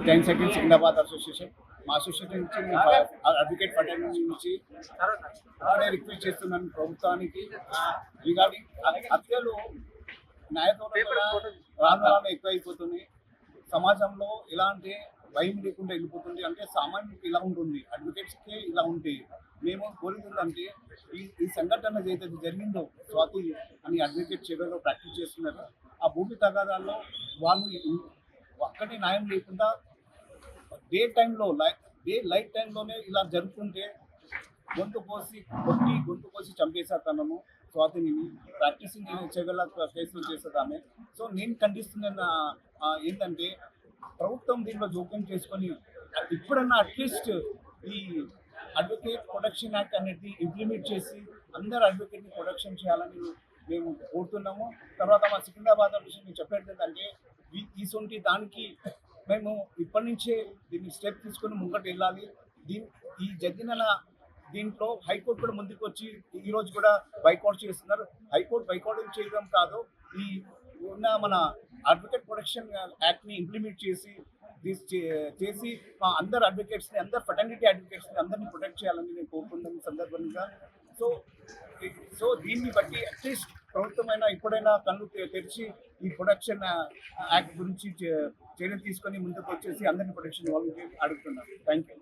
10 second Secunderabad association మా association నుంచి advocate ఫటేల్ నుంచి అలానే రిక్వెస్ట్ చేస్తున్నాను ప్రభుత్వానికి రిగార్డింగ్ హత్యలు న్యాయతోట రాను రాను ఎక్కువైపోతున్నాయి. సమాజంలో ఇలాంటి భయం లేకుండా వెళ్ళిపోతుంది. అంటే సామాన్యుడికి ఇలా ఉంటుంది, అడ్వకేట్స్కి ఇలా ఉంటాయి. మేము కోరింది ఏంటంటే ఈ సంఘటన ఏదైతే జరిగిందో స్వాతి అని అడ్వకేట్ చివరిలో ప్రాక్టీస్ చేస్తున్నారు. ఆ భూమి తగాదాల్లో వాళ్ళు ఒక్కటి న్యాయం లేకుండా డే లైట్ టైంలోనే ఇలా జరుగుతుంటే గొంతు కోసి చంపేశారు తనను. స్వాతిని ప్రాక్టీసింగ్ చేయగల కేసులు చేసేది ఆమె. సో నేను ఖండిస్తున్న ఏంటంటే ప్రభుత్వం దీంట్లో జోక్యం చేసుకొని ఇప్పుడన్నా అట్లీస్ట్ ఈ అడ్వకేట్ ప్రొటెక్షన్ యాక్ట్ అనేది ఇంప్లిమెంట్ చేసి అందరు అడ్వకేట్ని ప్రొటెక్షన్ చేయాలని మేము కోరుతున్నాము. తర్వాత మా సికింద్రాబాద్ విషయం నేను చెప్పేది ఏంటంటే ఈ దానికి మేము ఇప్పటి నుంచే దీన్ని స్టెప్ తీసుకొని ముంగట వెళ్ళాలి. ఈ జరిగిన దీంట్లో హైకోర్టు కూడా ముందుకు వచ్చి ఈరోజు కూడా బైకౌట్ చేస్తున్నారు. హైకోర్టు బైకౌట్ చేయడం కాదు, ఈ ఉన్న మన అడ్వకేట్ ప్రొటెక్షన్ యాక్ట్ని ఇంప్లిమెంట్ చేసి మా అందరు అడ్వకేట్స్ని, అందరు ఫెటర్నిటీ అడ్వకేట్స్ని అందరినీ ప్రొటెక్ట్ చేయాలని నేను కోరుకుంటున్న సందర్భంగా. సో దీన్ని బట్టి అట్లీస్ట్ ప్రభుత్వమైనా ఇప్పుడైనా కళ్ళు తెరిచి ఈ ప్రొటెక్షన్ యాక్ట్ గురించి చర్యలు తీసుకొని ముందుకు వచ్చేసి అందరినీ ప్రొటెక్షన్ ఇవ్వాలని అడుగుతున్నాను. Thank you.